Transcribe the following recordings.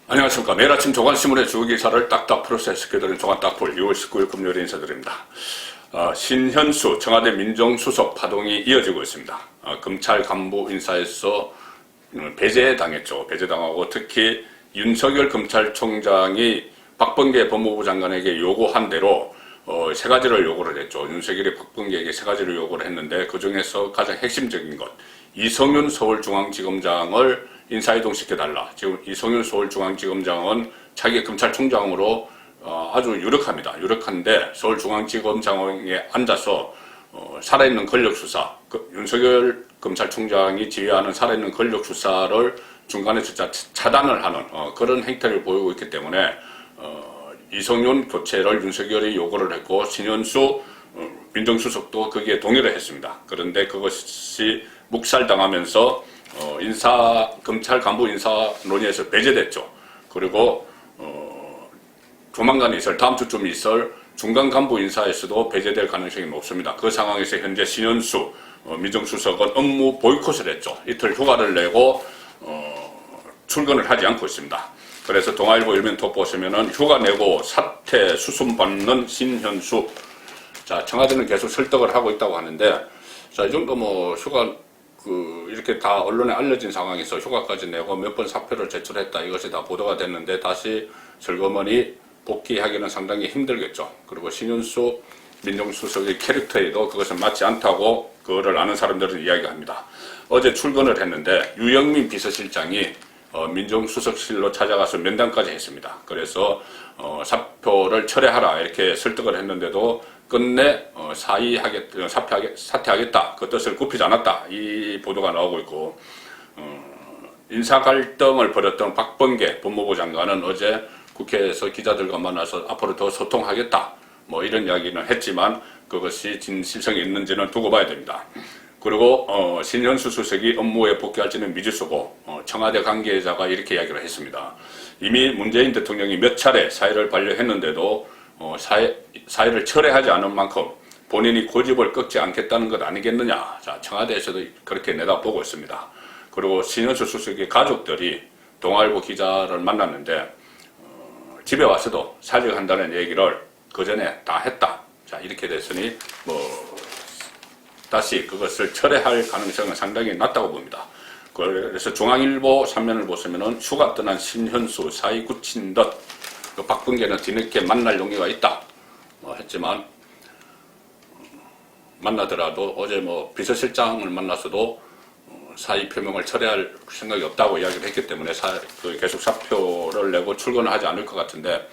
안녕하십니까. 매일 아침 조간신문의 주기사를 딱딱 풀어서 해석해드리는 조간딱풀 2월 19일 금요일에 인사드립니다. 신현수 청와대 민정수석 파동이 이어지고 있습니다. 검찰 간부 인사에서 배제당했죠. 배제당하고 특히 윤석열 검찰총장이 박범계 법무부 장관에게 요구한 대로 세 가지를 요구를 했죠. 윤석열이 박범계에게 세 가지를 요구를 했는데 그 중에서 가장 핵심적인 것, 이성윤 서울중앙지검장을 인사이동시켜달라. 지금 이성윤 서울중앙지검장은 자기 검찰총장으로 아주 유력합니다. 유력한데 서울중앙지검장에 앉아서 살아있는 권력수사, 윤석열 검찰총장이 지휘하는 살아있는 권력수사를 중간에서 차단을 하는 그런 행태를 보이고 있기 때문에 이성윤 교체를 윤석열이 요구를 했고 신현수 민정수석도 거기에 동의를 했습니다. 그런데 그것이 묵살당하면서 검찰 간부 인사 논의에서 배제됐죠. 그리고 조만간 다음 주쯤 있을 중간 간부 인사에서도 배제될 가능성이 높습니다. 그 상황에서 현재 신현수 민정수석은 업무 보이콧을 했죠. 이틀 휴가를 내고 출근을 하지 않고 있습니다. 그래서 동아일보 일면톡 보시면은 휴가 내고 사퇴 수순받는 신현수. 자, 청와대는 계속 설득을 하고 있다고 하는데, 자, 이 정도 휴가 이렇게 다 언론에 알려진 상황에서 휴가까지 내고 몇 번 사표를 제출했다. 이것이 다 보도가 됐는데 다시 슬그머니 복귀하기는 상당히 힘들겠죠. 그리고 신윤수 민정수석의 캐릭터에도 그것은 맞지 않다고 그거를 아는 사람들은 이야기합니다. 어제 출근을 했는데 유영민 비서실장이 민정수석실로 찾아가서 면담까지 했습니다. 그래서 사표를 철회하라 이렇게 설득을 했는데도 끝내 사퇴하겠다. 그 뜻을 굽히지 않았다. 이 보도가 나오고 있고 인사 갈등을 벌였던 박범계 법무부 장관은 어제 국회에서 기자들과 만나서 앞으로 더 소통하겠다. 이런 이야기는 했지만 그것이 진실성이 있는지는 두고 봐야 됩니다. 그리고 신현수 수석이 업무에 복귀할지는 미지수고 청와대 관계자가 이렇게 이야기를 했습니다. 이미 문재인 대통령이 몇 차례 사의를 반려했는데도 사의를 철회하지 않은 만큼 본인이 고집을 꺾지 않겠다는 것 아니겠느냐. 자, 청와대에서도 그렇게 내다보고 있습니다. 그리고 신현수 수석의 가족들이 동아일보 기자를 만났는데 집에 와서도 사직한다는 얘기를 그 전에 다 했다. 자, 이렇게 됐으니 다시 그것을 철회할 가능성은 상당히 낮다고 봅니다. 그래서 중앙일보 3면을 보시면은 휴가 떠난 신현수 사이 굳힌 듯 박범계는 뒤늦게 만날 용의가 있다 했지만 만나더라도 어제 비서실장을 만나서도 사의 표명을 철회할 생각이 없다고 이야기를 했기 때문에 계속 사표를 내고 출근을 하지 않을 것 같은데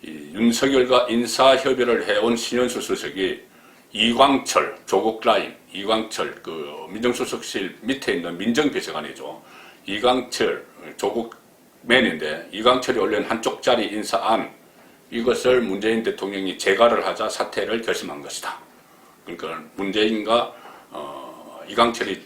윤석열과 인사협의를 해온 신현수 수석이 이광철, 조국 라인, 이광철 민정수석실 밑에 있는 민정비서관이죠. 이광철, 조국 맨인데 이광철이 올린 한 쪽짜리 인사안 이것을 문재인 대통령이 재가를 하자 사퇴를 결심한 것이다. 그러니까 문재인과 이광철이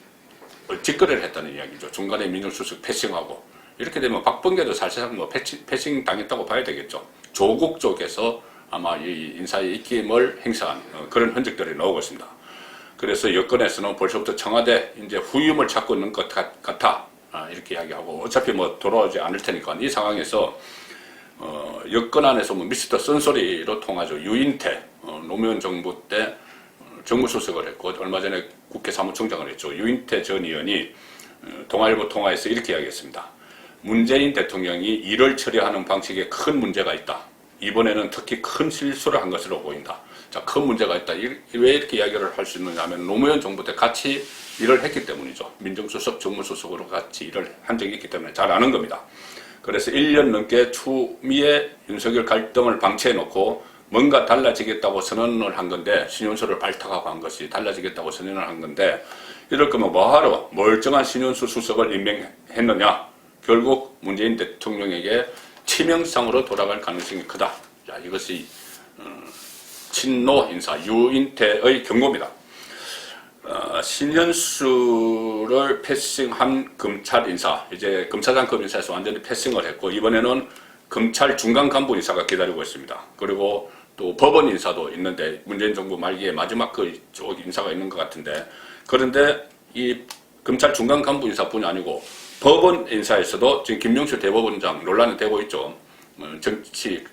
직거래를 했다는 이야기죠. 중간에 민정수석 패싱하고 이렇게 되면 박범계도 사실상 패싱 당했다고 봐야 되겠죠. 조국 쪽에서 아마 이 인사의 입김을 행사한 그런 흔적들이 나오고 있습니다. 그래서 여권에서는 벌써부터 청와대 이제 후임을 찾고 있는 것 같아. 이렇게 이야기하고 어차피 돌아오지 않을 테니까 이 상황에서 여권 안에서 미스터 쓴소리로 통하죠. 유인태 노무현 정부 때 정무수석을 했고 얼마 전에 국회 사무총장을 했죠. 유인태 전 의원이 동아일보 통화에서 이렇게 이야기했습니다. 문재인 대통령이 일을 처리하는 방식에 큰 문제가 있다. 이번에는 특히 큰 실수를 한 것으로 보인다. 자, 큰 문제가 있다. 왜 이렇게 이야기를 할 수 있느냐 하면 노무현 정부 때 같이 일을 했기 때문이죠. 민정수석, 정무수석으로 같이 일을 한 적이 있기 때문에 잘 아는 겁니다. 그래서 1년 넘게 추미애 윤석열 갈등을 방치해놓고 뭔가 달라지겠다고 선언을 한 건데 신현수를 발탁하고 한 것이 달라지겠다고 선언을 한 건데 이럴 거면 뭐하러 멀쩡한 신현수 수석을 임명했느냐. 결국 문재인 대통령에게 치명상으로 돌아갈 가능성이 크다. 자, 이것이 친노 인사 유인태의 경고입니다. 신현수를 패싱한 검찰 인사, 이제 검사장급 인사에서 완전히 패싱을 했고 이번에는 검찰 중간 간부 인사가 기다리고 있습니다. 그리고 또 법원 인사도 있는데 문재인 정부 말기에 마지막 쪽 인사가 있는 것 같은데 그런데 이 검찰 중간 간부 인사뿐이 아니고 법원 인사에서도 지금 김명수 대법원장 논란이 되고 있죠.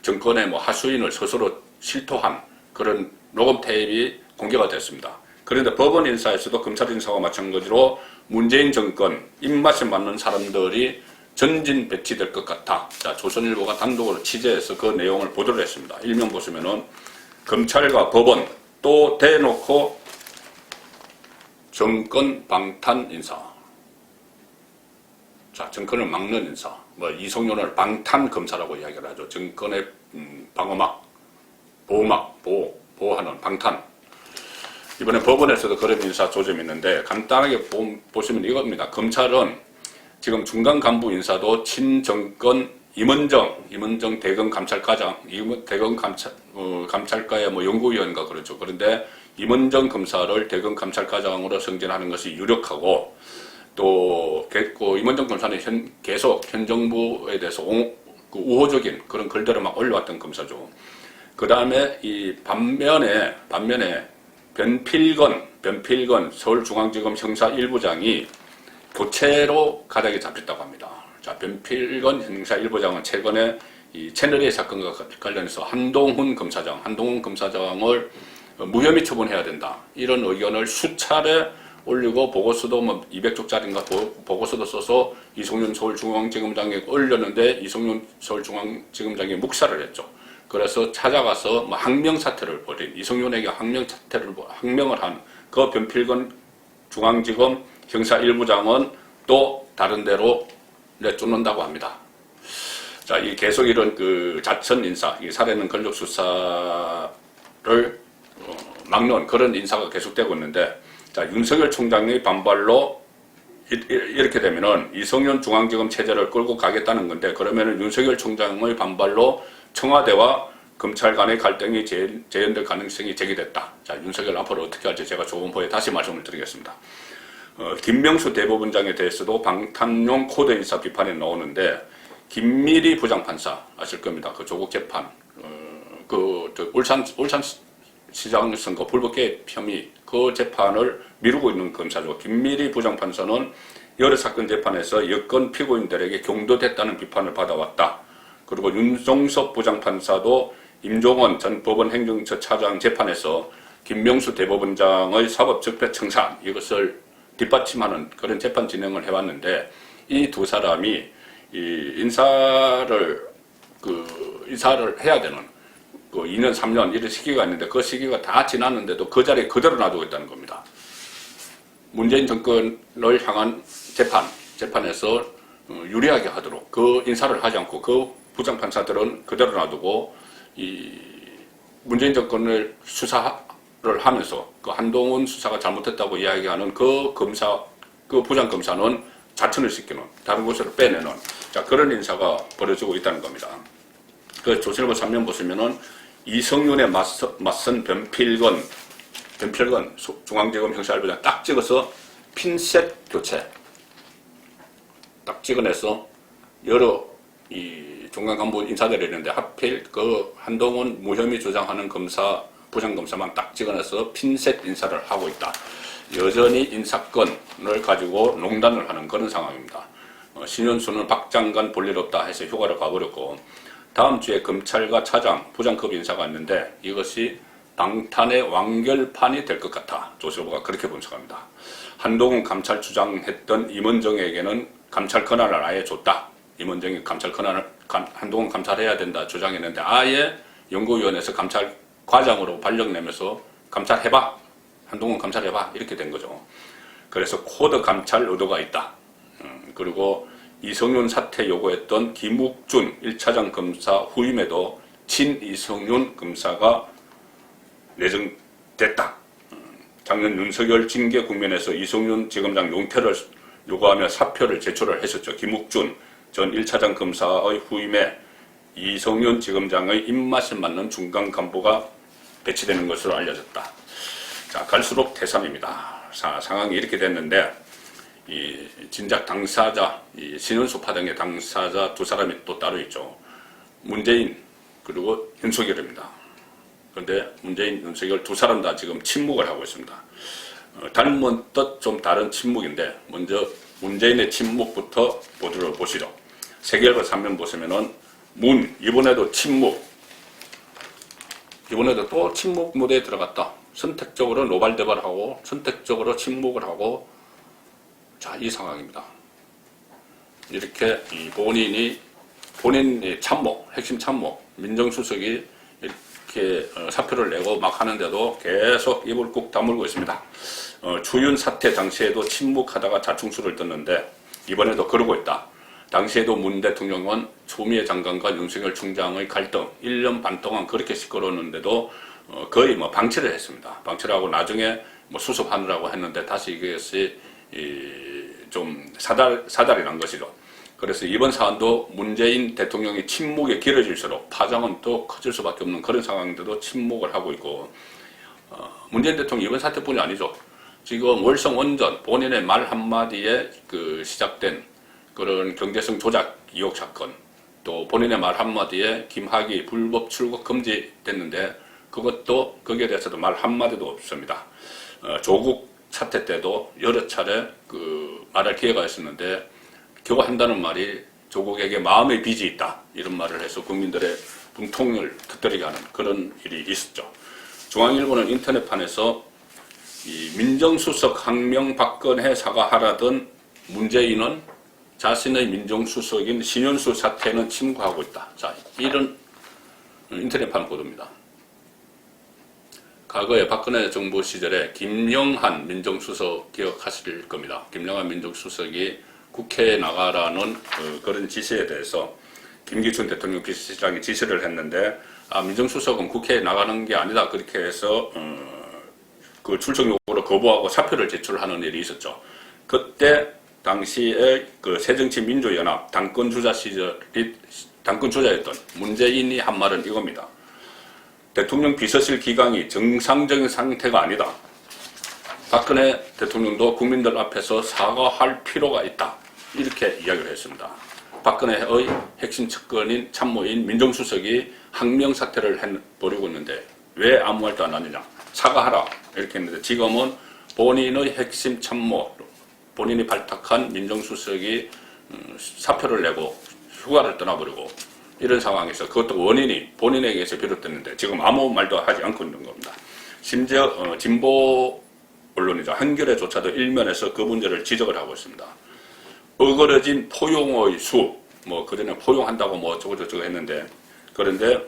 정권의 하수인을 스스로 실토한 그런 녹음 테이프가 공개가 됐습니다. 그런데 법원 인사에서도 검찰 인사와 마찬가지로 문재인 정권 입맛에 맞는 사람들이 전진 배치될 것 같아. 자, 조선일보가 단독으로 취재해서 그 내용을 보도를 했습니다. 일면 보시면은 검찰과 법원 또 대놓고 정권 방탄 인사. 자, 정권을 막는 인사. 이성윤을 방탄 검사라고 이야기를 하죠. 정권의 방어막, 보호막, 보호하는 방탄. 이번에 법원에서도 그런 인사 조짐이 있는데 간단하게 보시면 이겁니다. 검찰은 지금 중간 간부 인사도 친정권 임은정 대검 감찰과장, 대검 감찰과의 연구위원인가 그렇죠. 그런데 임은정 검사를 대검 감찰과장으로 승진하는 것이 유력하고 또 임은정 검사는 계속 현 정부에 대해서 우호적인 그런 글들을 막 올려왔던 검사죠. 그 다음에 이 반면에 변필건 서울중앙지검 형사 1부장이 교체로 가닥이 잡혔다고 합니다. 자, 변필건 형사 1부장은 최근에 이 채널A 사건과 관련해서 한동훈 검사장을 무혐의 처분해야 된다. 이런 의견을 수차례 올리고 보고서도 200쪽짜리인가 보고서도 써서 이성윤 서울중앙지검장에 올렸는데 이성윤 서울중앙지검장이 묵살을 했죠. 그래서 찾아가서 항명사태를 벌인 이성윤에게 항명을 한 그 변필건 중앙지검 형사 1부장은 또 다른 데로 내쫓는다고 합니다. 자, 이 계속 이런 자천 인사, 이 살해는 권력 수사를 막는 그런 인사가 계속되고 있는데, 자, 윤석열 총장의 반발로 이렇게 되면은 이성윤 중앙지검 체제를 끌고 가겠다는 건데, 그러면은 윤석열 총장의 반발로 청와대와 검찰 간의 갈등이 재현될 가능성이 제기됐다. 자, 윤석열 앞으로 어떻게 할지 제가 조금 후에 다시 말씀을 드리겠습니다. 김명수 대법원장에 대해서도 방탄용 코드 인사 비판이 나오는데, 김미리 부장판사 아실 겁니다. 그 조국 재판, 울산시장 선거 불법 개입 혐의 그 재판을 미루고 있는 검사죠. 김미리 부장판사는 여러 사건 재판에서 여권 피고인들에게 경도됐다는 비판을 받아왔다. 그리고 윤종섭 부장판사도 임종원 전 법원 행정처 차장 재판에서 김명수 대법원장의 사법적폐청산 이것을 뒷받침하는 그런 재판 진행을 해왔는데, 이 두 사람이 인사를 해야 되는 2년, 3년 이런 시기가 있는데 그 시기가 다 지났는데도 그 자리에 그대로 놔두고 있다는 겁니다. 문재인 정권을 향한 재판에서 유리하게 하도록 그 인사를 하지 않고 그 부장판사들은 그대로 놔두고 이 문재인 정권을 수사를 하면서 그 한동훈 수사가 잘못했다고 이야기하는 그 부장검사는 자천을 시키는, 다른 곳으로 빼내는, 자, 그런 인사가 벌어지고 있다는 겁니다. 그 조선일보 3면 보시면은 이성윤에 맞선 변필건 중앙지검 형사 1부장 딱 찍어서 핀셋 교체 딱 찍어내서 여러 중간 간부 인사들이 있는데 하필 그 한동훈 무혐의 주장하는 부장검사만 딱 찍어내서 핀셋 인사를 하고 있다. 여전히 인사권을 가지고 농단을 하는 그런 상황입니다. 신현수는 박 장관 볼 일 없다 해서 휴가를 가버렸고, 다음 주에 검찰과 차장, 부장급 인사가 있는데 이것이 방탄의 완결판이 될 것 같아. 조선일보가 그렇게 분석합니다. 한동훈 감찰 주장했던 임은정에게는 감찰 권한을 아예 줬다. 임은정이 감찰 권한을 한동훈 감찰해야 된다 주장했는데 아예 연구위원회에서 감찰 과장으로 발령 내면서 감찰해봐. 한동훈 감찰해봐. 이렇게 된 거죠. 그래서 코드 감찰 의도가 있다. 그리고 이성윤 사퇴 요구했던 김욱준 1차장 검사 후임에도 친이성윤 검사가 내정됐다. 작년 윤석열 징계 국면에서 이성윤 지검장 용퇴를 요구하며 사표를 제출을 했었죠. 김욱준 전 1차장 검사의 후임에 이성윤 지검장의 입맛에 맞는 중간 간부가 배치되는 것으로 알려졌다. 자, 갈수록 태산입니다. 상황이 이렇게 됐는데, 이 진작 당사자, 이 신현수 파동의 당사자 두 사람이 또 따로 있죠. 문재인 그리고 윤석열입니다. 그런데 문재인, 윤석열 두 사람 다 지금 침묵을 하고 있습니다. 닮은 듯 좀 다른 침묵인데, 먼저 문재인의 침묵부터 보도록 보시죠. 세계일보 3면 보시면은 이번에도 침묵, 이번에도 또 침묵 무대에 들어갔다. 선택적으로 노발대발하고 선택적으로 침묵을 하고, 자, 이 상황입니다. 이렇게 본인이 참모, 핵심 참모, 민정수석이 이렇게 사표를 내고 막 하는데도 계속 입을 꾹 다물고 있습니다. 추윤 사태 당시에도 침묵하다가 자충수를 떴는데 이번에도 그러고 있다. 당시에도 문 대통령은 추미애 장관과 윤석열 총장의 갈등 1년 반 동안 그렇게 시끄러웠는데도 거의 방치를 했습니다. 방치를 하고 나중에 수습하느라고 했는데 다시 이것이 좀 사달이 난 것이죠. 그래서 이번 사안도 문재인 대통령이 침묵이 길어질수록 파장은 또 커질 수밖에 없는 그런 상황인데도 침묵을 하고 있고, 문재인 대통령 이번 사태뿐이 아니죠. 지금 월성 원전 본인의 말 한마디에 시작된 그런 경제성 조작 의혹 사건, 또 본인의 말 한마디에 김학의 불법 출국 금지됐는데 그것도 거기에 대해서도 말 한마디도 없습니다. 조국 사태 때도 여러 차례 말할 기회가 있었는데 겨우 한다는 말이 조국에게 마음의 빚이 있다 이런 말을 해서 국민들의 분통을 터뜨리게 하는 그런 일이 있었죠. 중앙일보는 인터넷판에서 이 민정수석 항명 박근혜 사과하라던 문재인은 자신의 민정수석인 신현수 사태는 침묵하고 있다. 자, 이런 인터넷판 보도입니다. 과거에 박근혜 정부 시절에 김영한 민정수석 기억하실 겁니다. 김영한 민정수석이 국회에 나가라는 그런 지시에 대해서 김기춘 대통령 비서실장이 지시를 했는데, 민정수석은 국회에 나가는 게 아니다 그렇게 해서 그 출석 요구를 거부하고 사표를 제출하는 일이 있었죠. 그때 당시에 새정치민주연합 당권주자였던 문재인이 한 말은 이겁니다. 대통령 비서실 기강이 정상적인 상태가 아니다. 박근혜 대통령도 국민들 앞에서 사과할 필요가 있다. 이렇게 이야기를 했습니다. 박근혜의 핵심 측근인 참모인 민정수석이 항명 사태를 벌이고 있는데 왜 아무 말도 안 하느냐. 사과하라. 이렇게 했는데 지금은 본인의 핵심 참모, 본인이 발탁한 민정수석이 사표를 내고 휴가를 떠나버리고 이런 상황에서 그것도 원인이 본인에게서 비롯됐는데 지금 아무 말도 하지 않고 있는 겁니다. 심지어 진보 언론이죠. 한겨레조차도 일면에서 그 문제를 지적을 하고 있습니다. 어그러진 포용의 수, 그전에 포용한다고 어쩌고저쩌고 했는데, 그런데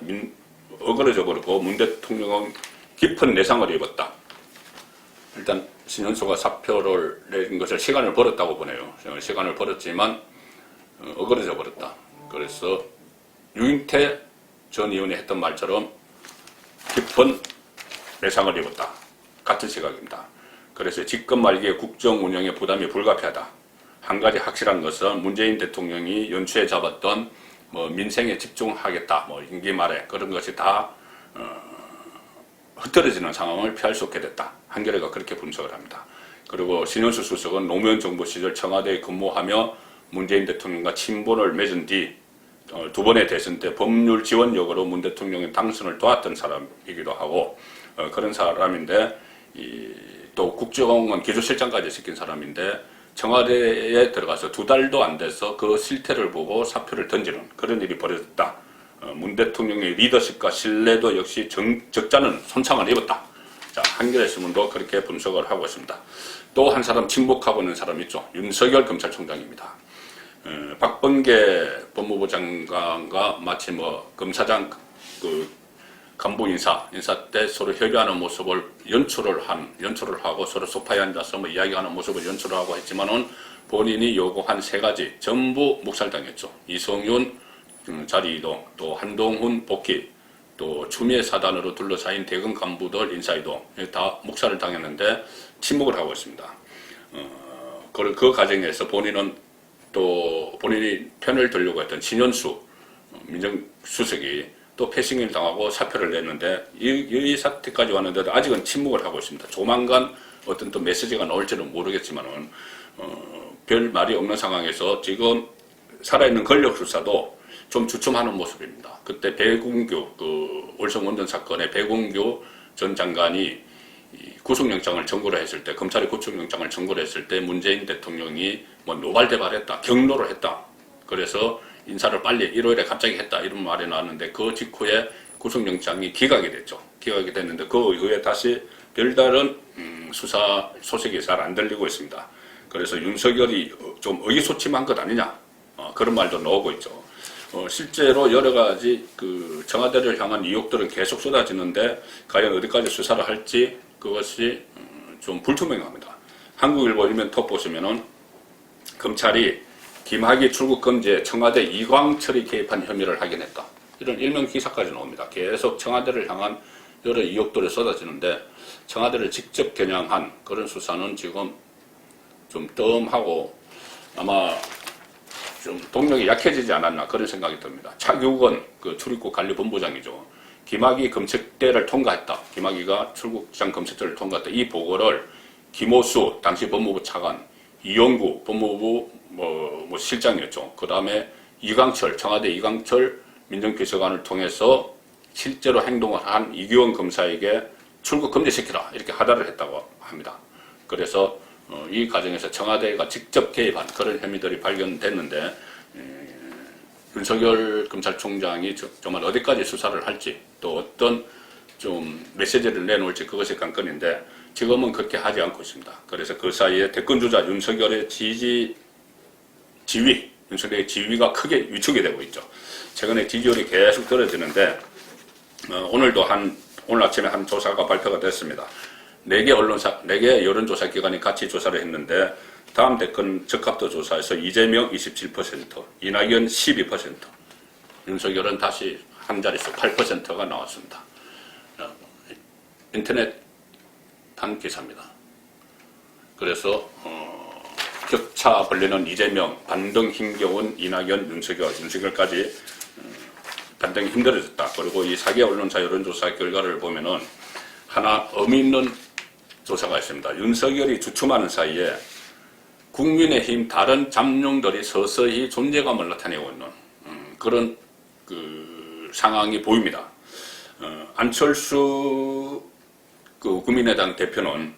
어그러져 버리고 문 대통령은 깊은 내상을 입었다. 일단 신현수가 사표를 낸 것을 시간을 벌었다고 보네요. 시간을 벌었지만 어그러져 버렸다. 그래서 유인태 전 의원이 했던 말처럼 깊은 내상을 입었다. 같은 시각입니다. 그래서 집권 말기에 국정 운영에 부담이 불가피하다. 한 가지 확실한 것은 문재인 대통령이 연초에 잡았던 민생에 집중하겠다, 임기 말에 그런 것이 다 흐트러지는 상황을 피할 수 없게 됐다. 한겨레가 그렇게 분석을 합니다. 그리고 신현수 수석은 노무현 정부 시절 청와대에 근무하며 문재인 대통령과 친분을 맺은 뒤 두 번의 대선 때 법률 지원력으로 문 대통령의 당선을 도왔던 사람이기도 하고 그런 사람인데 또 국정원 기조실장까지 시킨 사람인데 청와대에 들어가서 2달도 안 돼서 그 실태를 보고 사표를 던지는 그런 일이 벌어졌다. 문 대통령의 리더십과 신뢰도 역시 적잖은 손상을 입었다. 자, 한겨레 신문도 그렇게 분석을 하고 있습니다. 또 한 사람 침묵하고 있는 사람 있죠. 윤석열 검찰총장입니다. 박범계 법무부 장관과 마치 검사장 간부 인사 때 서로 협의하는 모습을 연출을 하고 서로 소파에 앉아서 이야기하는 모습을 연출을 하고 했지만은 본인이 요구한 3가지 전부 묵살당했죠. 이성윤 자리 이동, 또 한동훈 복귀, 또 추미애 사단으로 둘러싸인 대검 간부들 인사 이동 다 묵살을 당했는데 침묵을 하고 있습니다. 그 과정에서 본인은 또 본인이 편을 들려고 했던 신현수 민정수석이 또 패싱을 당하고 사표를 냈는데 이 사태까지 왔는데도 아직은 침묵을 하고 있습니다. 조만간 어떤 또 메시지가 나올지는 모르겠지만은 별 말이 없는 상황에서 지금 살아있는 권력 수사도 좀 주춤하는 모습입니다. 그때 배궁규 월성 원전 사건의 배궁규 전 장관이 이 구속영장을 청구를 했을 때, 검찰이 구속영장을 청구를 했을 때 문재인 대통령이 뭐 노발대발했다, 경로를 했다. 그래서 인사를 빨리 1월에 갑자기 했다 이런 말이 나왔는데 그 직후에 구속영장이 기각이 됐죠. 기각이 됐는데 그 이후에 다시 별다른 수사 소식이 잘 안 들리고 있습니다. 그래서 윤석열이 좀 의기소침한 것 아니냐 그런 말도 나오고 있죠. 실제로 여러 가지 그 청와대를 향한 의혹들은 계속 쏟아지는데 과연 어디까지 수사를 할지 그것이 좀 불투명합니다. 한국일보 일면톱 보시면은 검찰이 김학의 출국 금지에 청와대 이광철이 개입한 혐의를 확인했다. 이런 일면 기사까지 나옵니다. 계속 청와대를 향한 여러 의혹들이 쏟아지는데 청와대를 직접 겨냥한 그런 수사는 지금 좀 뜸하고 아마 좀 동력이 약해지지 않았나 그런 생각이 듭니다. 차규건 그 출입국 관리본부장이죠. 김학의 검색대를 통과했다. 김학의가 출국장 검색대를 통과했다. 이 보고를 김호수 당시 법무부 차관, 이용구 법무부 뭐 실장이었죠. 그 다음에 이광철 청와대 이광철 민정비서관을 통해서 실제로 행동을 한 이규원 검사에게 출국 금지시키라 이렇게 하달을 했다고 합니다. 그래서 이 과정에서 청와대가 직접 개입한 그런 혐의들이 발견됐는데 윤석열 검찰총장이 정말 어디까지 수사를 할지 또 어떤 좀 메시지를 내놓을지 그것이 관건인데 지금은 그렇게 하지 않고 있습니다. 그래서 그 사이에 대권주자 윤석열의 윤석열의 지위가 크게 위축이 되고 있죠. 최근에 지지율이 계속 떨어지는데 오늘 아침에 한 조사가 발표가 됐습니다. 4개 여론조사 기관이 같이 조사를 했는데 다음 대권 적합도 조사에서 이재명 27%, 이낙연 12%, 윤석열은 다시 한 자릿수 8%가 나왔습니다. 인터넷 판 기사입니다. 그래서 격차 벌리는 이재명, 반등 힘겨운 이낙연, 윤석열까지 반등이 힘들어졌다. 그리고 이 4개 언론사 여론조사 결과를 보면은 하나 의미 있는 조사가 있습니다. 윤석열이 주춤하는 사이에 국민의힘 다른 잠룡들이 서서히 존재감을 나타내고 있는 그런 그 상황이 보입니다. 안철수 그 국민의당 대표는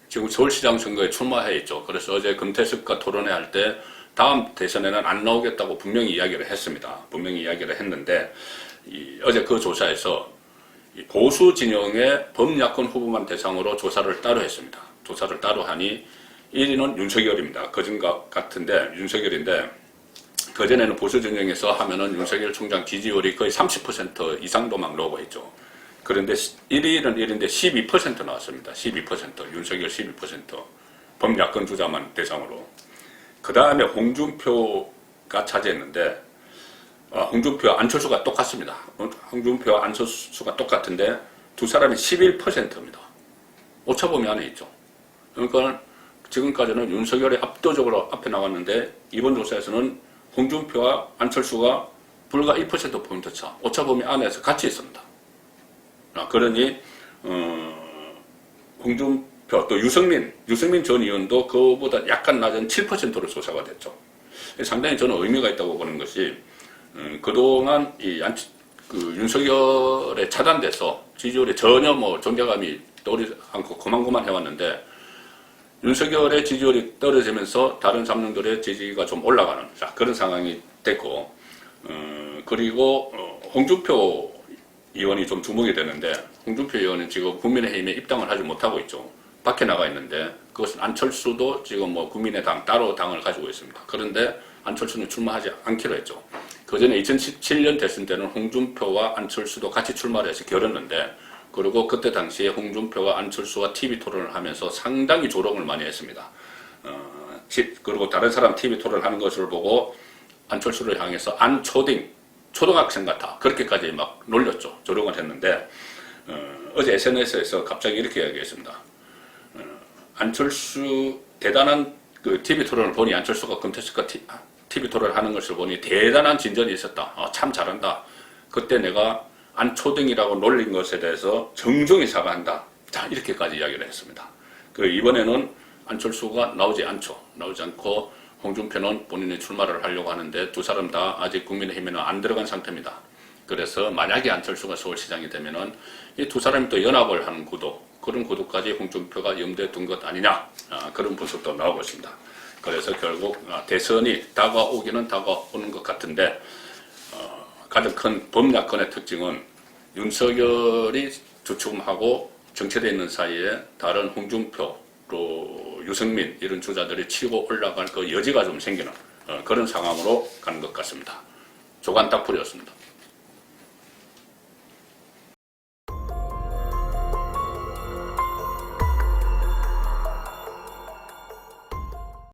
지금 서울시장 선거에 출마해 있죠. 그래서 어제 금태섭과 토론회 할 때 다음 대선에는 안 나오겠다고 분명히 이야기를 했습니다. 분명히 이야기를 했는데 어제 그 조사에서 보수 진영의 범야권 후보만 대상으로 조사를 따로 했습니다. 조사를 따로 하니 1위는 윤석열입니다. 그전 같은데 윤석열인데 그전에는 보수 진영에서 하면은 윤석열 총장 지지율이 거의 30% 이상도 막 나오고 있죠. 그런데 1위는 1인데 12% 나왔습니다. 12%. 윤석열 12%. 범야권 주자만 대상으로. 그 다음에 홍준표가 차지했는데 홍준표와 안철수가 똑같습니다. 홍준표와 안철수가 똑같은데 두 사람이 11%입니다. 오차범위 안에 있죠. 그러니까 지금까지는 윤석열이 압도적으로 앞에 나왔는데 이번 조사에서는 홍준표와 안철수가 불과 1%포인트 차, 오차범위 안에서 같이 있습니다. 그러니 홍준표 또 유승민 전 의원도 그보다 약간 낮은 7%로 조사가 됐죠. 상당히 저는 의미가 있다고 보는 것이 그동안 윤석열에 차단돼서 지지율이 전혀 존재감이 떠오르지 않고 고만고만 해왔는데 윤석열의 지지율이 떨어지면서 다른 잠룡들의 지지가 좀 올라가는 그런 상황이 됐고 그리고 홍준표 의원이 좀 주목이 되는데 홍준표 의원은 지금 국민의힘에 입당을 하지 못하고 있죠. 밖에 나가 있는데 그것은 안철수도 지금 국민의당 따로 당을 가지고 있습니다. 그런데 안철수는 출마하지 않기로 했죠. 그전에 2017년 대선 때는 홍준표와 안철수도 같이 출마를 해서 겨뤘는데 그리고 그때 당시에 홍준표와 안철수가 TV 토론을 하면서 상당히 조롱을 많이 했습니다. 그리고 다른 사람 TV 토론을 하는 것을 보고 안철수를 향해서 안초딩, 초등학생 같아. 그렇게까지 막 놀렸죠. 조롱을 했는데 어제 SNS에서 갑자기 이렇게 이야기했습니다. 안철수 대단한 그 TV 토론을 보니 안철수가 금태섭과 TV 토론을 하는 것을 보니 대단한 진전이 있었다. 참 잘한다. 그때 내가 안초등이라고 놀린 것에 대해서 정중히 사과한다. 자, 이렇게까지 이야기를 했습니다. 이번에는 안철수가 나오지 않고 홍준표는 본인이 출마를 하려고 하는데 두 사람 다 아직 국민의힘에는 안 들어간 상태입니다. 그래서 만약에 안철수가 서울시장이 되면은 이 두 사람이 또 연합을 하는 구도, 그런 구도까지 홍준표가 염두에 둔 것 아니냐, 그런 분석도 나오고 있습니다. 그래서 결국 대선이 다가오기는 다가오는 것 같은데, 가장 큰 범야권의 특징은 윤석열이 주춤하고 정체되어 있는 사이에 다른 홍준표, 또 유승민 이런 주자들이 치고 올라갈 그 여지가 좀 생기는 그런 상황으로 가는 것 같습니다. 조간 딱풀이었습니다.